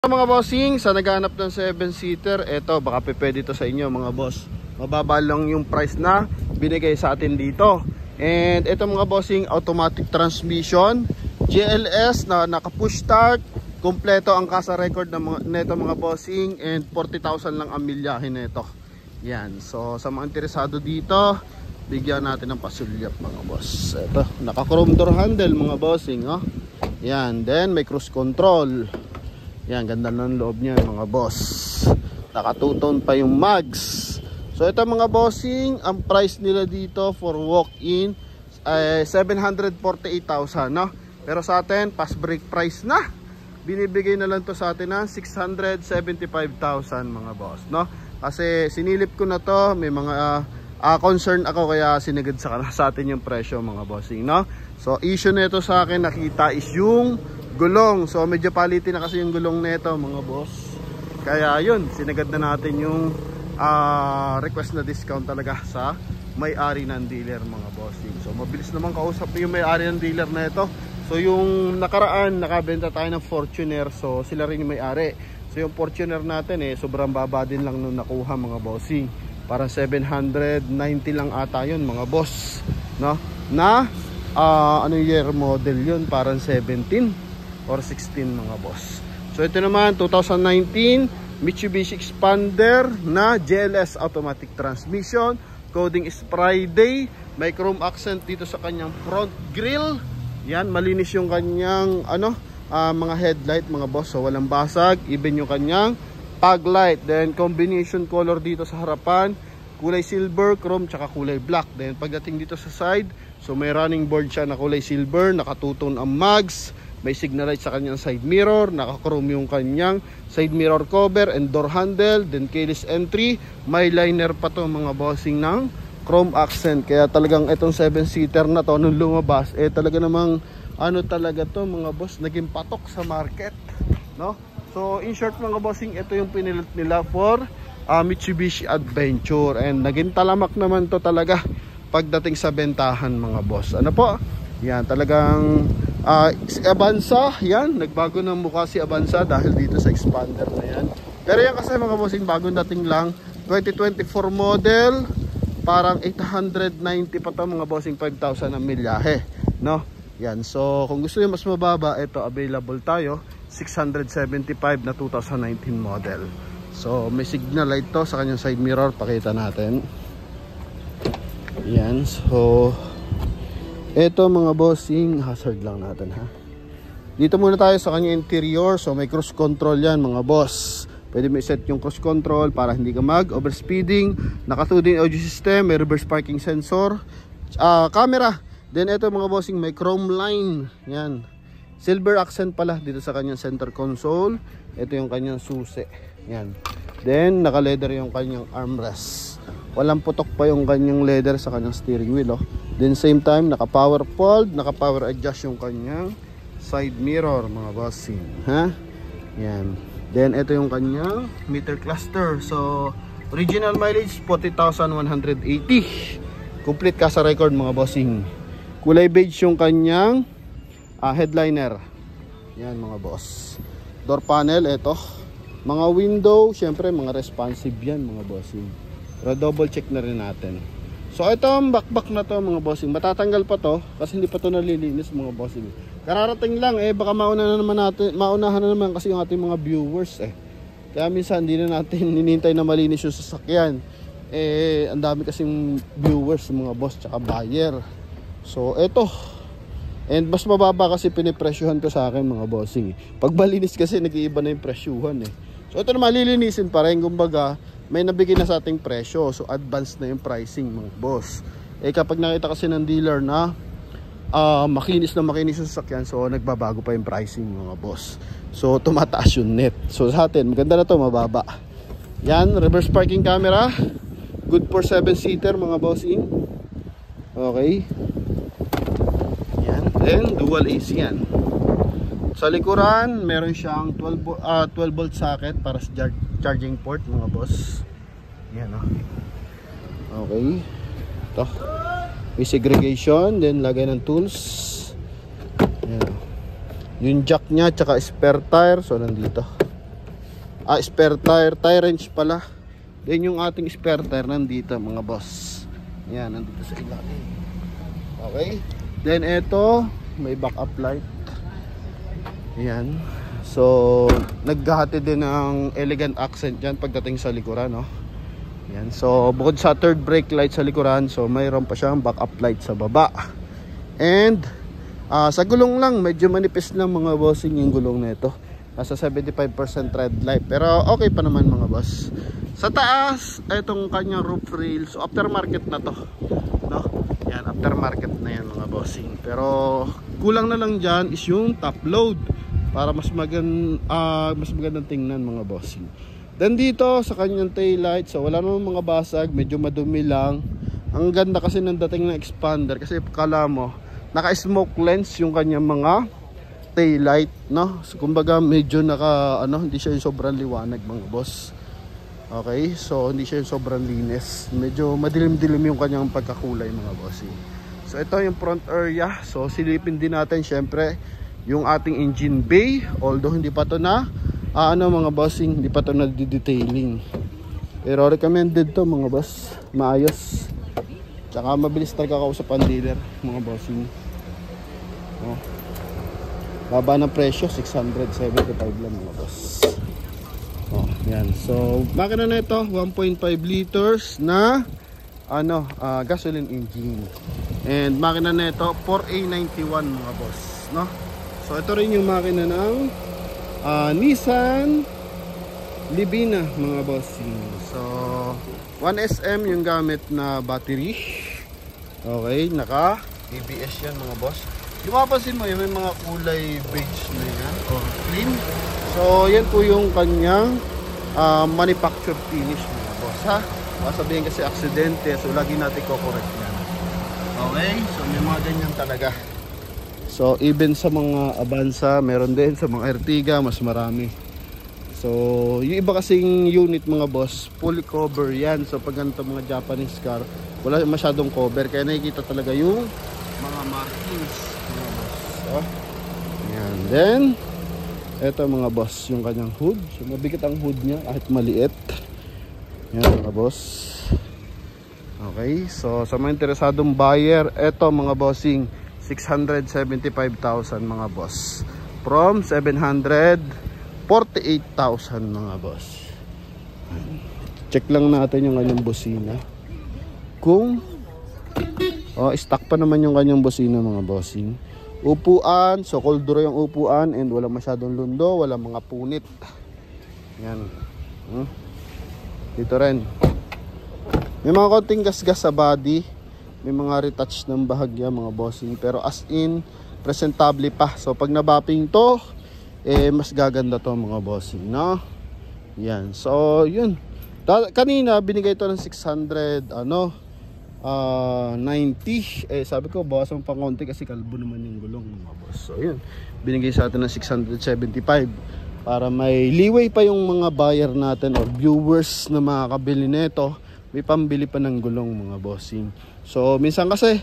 Mga bossing, sa naghahanap ng 7-seater, eto baka pwede to sa inyo mga boss. Mababa lang yung price na binigay sa atin dito. And eto mga bossing, automatic transmission, GLS na naka-push start, kompleto ang kasa record ng neto mga bossing, and 40,000 lang ang milyahe neto. Yan, so sa mga interesado dito, bigyan natin ng pasulyap mga boss. Eto, naka-chrome door handle mga bossing, oh. Yan, then may cruise control. Yan, ganda ng loob niya mga boss. Naka-two-tone pa yung mags. So ito mga bossing, ang price nila dito for walk-in ay 748,000, no? Pero sa atin, pass break price na. Binibigay na lang to sa atin ng 675,000 mga boss, no? Kasi sinilip ko na to, may mga concern ako kaya sinagad sa atin yung presyo mga bossing, no? So issue nito sa akin nakita is yung gulong. So medyo palitin na kasi yung gulong nito mga boss. Kaya yun, sinagad na natin yung request na discount talaga sa may-ari ng dealer mga bossing. So mabilis naman kausap yung may-ari ng dealer na ito. So yung nakaraan, nakabenta tayo ng Fortuner. So sila rin yung may-ari. So yung Fortuner natin sobrang baba din lang nung nakuha mga bossing. Para 790 lang ata yun mga boss, no? Na ano year model yun, parang 17 or 16 mga boss. So ito naman 2019 Mitsubishi Expander na GLS automatic transmission. Coding is Friday. May chrome accent dito sa kanyang front grille. Yan, malinis yung kanyang mga headlight mga boss. So walang basag, even yung kanyang fog light. Then combination color dito sa harapan, kulay silver, chrome, tsaka kulay black. Then pagdating dito sa side, so may running board siya na kulay silver, nakatuton ang mags, may signal light sa kanyang side mirror, naka-chrome yung kanyang side mirror cover and door handle, then keyless entry, may liner pa to mga bossing ng chrome accent. Kaya talagang itong 7-seater na to nung lumabas, talaga namang talaga to mga boss, naging patok sa market, no? So in short mga bossing, ito yung pinilit nila for Mitsubishi Adventure, and naging talamak naman to talaga pagdating sa bentahan mga boss. Ano po? Yan, talagang si Avanza, yan, nagbago ng mukha si Avanza dahil dito sa Expander na yan. Pero yan kasi mga bossing, bagong dating lang, 2024 model, parang 890 pa to mga bossing, 5,000 ang milyahe, no? Yan, so kung gusto niyo mas mababa, ito available tayo, 675 na 2019 model. So may signal light to sa kanyang side mirror, pakita natin. Yan, so ito mga bossing, hazard lang natin ha. Dito muna tayo sa kanyang interior. So may cruise control yan mga boss. Pwede mo i-set yung cruise control para hindi ka mag-overspeeding. Naka 2D audio system, may reverse parking sensor, camera. Then ito mga bossing, may chrome line. Yan, silver accent pala dito sa kanyang center console. Ito yung kanyang susi. Yan. Then naka leather yung kanyang armrest. Walang putok pa yung kanyang leather sa kanyang steering wheel, oh. Then same time naka power fold, naka power adjust yung kanyang side mirror mga bossing, ha? Yan. Then ito yung kanyang meter cluster. So original mileage 40,180. Complete kasa record mga bossing. Kulay beige yung kanyang headliner. Yan mga boss. Door panel ito. Mga window, syempre mga responsive yan mga bossing. Pero double check na rin natin. So ito ang backpack na to mga bossing. Matatanggal pa to kasi hindi pa to nalilinis mga bossing. Kararating lang baka maunahan na naman kasi yung ating mga viewers Kaya minsan hindi na natin hinihintay na malinis yung sasakyan. Ang dami kasing viewers mga boss tsaka buyer. So ito. And mas mababa kasi pinipresyuhan ko sa akin mga bossing. Pag malinis kasi nag-iiba na yung presyuhan So ito na malilinisin pa rin, kumbaga may nabigay na sa ating presyo. So advance na yung pricing mga boss. Kapag nakita kasi ng dealer na makinis na makinis yung sasakyan, so nagbabago pa yung pricing mga boss. So tumataas yung net. So sa atin, maganda na to, mababa. Yan, reverse parking camera. Good for 7-seater mga bossing. Okay. Yan, then dual AC yan. Sa likuran, meron siyang 12 volt socket para sa charging port mga boss. Yan Okay. Ito. May segregation, then lagay ng tools. Yan. Yung jack niya, tsaka spare tire, so nandito. spare tire, tire wrench pala. Then yung ating spare tire nandito mga boss. Yan, nandito sa ilalim. Okay. Then ito, may backup light. Yan. So, naghahati din ng elegant accent yan pagdating sa likuran, no? Yan. So, bukod sa third brake light sa likuran, so mayroon pa siyang backup light sa baba. And sa gulong lang, medyo manipis lang mga bossing yung gulong nito. Nasa 75% tread life. Pero okay pa naman mga boss. Sa taas, itong kanyang roof rail. So, aftermarket na to, no? Yan, aftermarket na yan mga bossing. Pero kulang na lang dyan is yung top load para mas magandang tingnan mga bossing. Then dito sa kanyang tail light, so wala namang mga basag, medyo madumi lang. Ang ganda kasi ng dating ng expander kasi kala mo naka-smoke lens yung kanyang mga tail light, no? So kumbaga medyo hindi siya yung sobrang liwanag mga boss. Okay, so hindi siya yung sobrang linis. Medyo madilim-dilim yung kanyang pagkakulay mga bossing. So ito yung front area. So silipin din natin syempre yung ating engine bay, although hindi pa to na mga bossing, hindi pa to na detailing. Pero recommended to mga boss, maayos. Tsaka mabilis talaga kausap ang dealer mga bossing. Oh. Baba ng presyo, 675 lang mga boss. Oh, yan. So makina na ito 1.5 liters na gasoline engine. And makina na ito 4A91 mga boss, no? So ito rin yung makina ng Nissan Livina mga bossing. So 1SM yung gamit na battery. Okay, naka ABS yan mga boss. Yung mapapansin mo, may mga kulay beige na yan or clean. So yan po yung kanyang manufactured finish mga boss, ha. Masabihin kasi aksidente, so lagi natin ko-correct yan. Okay, so may mga ganyan talaga. So even sa mga Avanza, meron din sa mga Ertiga, mas marami. So yung iba kasing unit mga boss, fully cover yan. So pag ganito mga Japanese car, wala masyadong cover, kaya nakikita talaga yung mga markings mga boss. So, yan. Then eto mga boss, yung kanyang hood. So mabigat ang hood niya kahit maliit. Yan mga boss. Okay, so sa mga interesadong buyer, eto mga bossing, 675,000 mga boss. From 748,000 mga boss. Check lang natin yung kanyang busina. Kung stock pa naman yung kanyang busina mga bossing. Upuan, so coldro yung upuan and wala masyadong lundo, wala mga punit. Yan. Dito rin. May mga konting gasgas sa body. May mga retouch ng bahagya mga bossing, pero as in presentable pa. So pag nabapping to, mas gaganda to mga bossing, no? Yan. So yun. Kanina binigay to ng 690. Sabi ko bawasan pa konti kasi kalbo naman yung gulong mga boss. So yun. Binigay sa atin ng 675 para may leeway pa yung mga buyer natin or viewers na makakabili nito. May pambili pa ng gulong mga bossing. So minsan kasi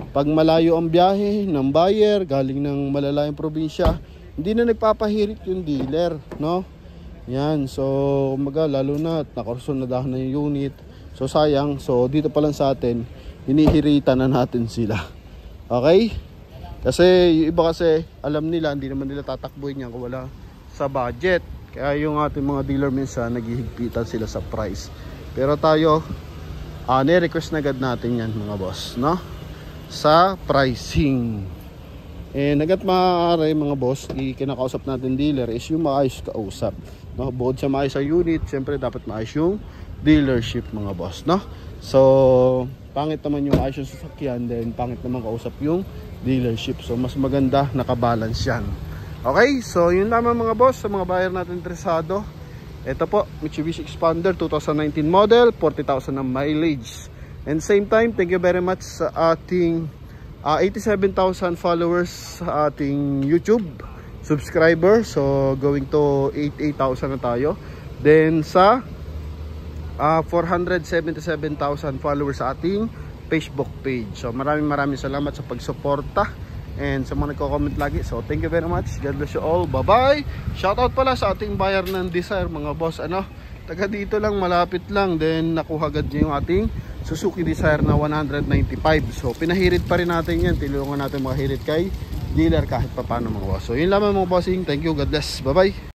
pag malayo ang biyahe ng buyer galing ng malalayong probinsya, hindi na nagpapahirit yung dealer, no? Yan. So kumaga lalo na nakursunadahan na yung unit. So sayang. So dito pa lang sa atin hinihiritan na natin sila. Okay? Kasi yung iba kasi alam nila hindi naman nila tatakbuhin yan kung wala sa budget. Kaya yung ating mga dealer minsan naghihigpitan sila sa price. Pero tayo, ni-request na agad natin yan mga boss, no? Sa pricing. Nagat maaari mga boss, kinakausap natin dealer is yung maayos kausap, no? Bukod sa maayos sa unit, syempre dapat maayos yung dealership mga boss, no? So, pangit naman yung maayos yung sasakyan, then pangit naman kausap yung dealership. So, mas maganda, nakabalance yan. Okay, so yun naman mga boss, sa mga buyer natin interesado. Ito po, Mitsubishi Expander 2019 model, 40,000 ang mileage. And same time, thank you very much sa ating 87,000 followers sa ating YouTube subscriber. So, going to 88,000 na tayo. Then sa 477,000 followers sa ating Facebook page. So, maraming salamat sa pagsuporta and sa mga nagko-comment lagi. So thank you very much, God bless you all, bye bye. Shoutout pala sa ating buyer ng Desire mga boss, taga dito lang, malapit lang, then nakuha agad niya yung ating Suzuki Desire na 195. So pinahirit pa rin natin yan, tulungan natin mga hirit kay dealer kahit pa paano mga boss. So yun lamang mga bossing, thank you, God bless, bye bye.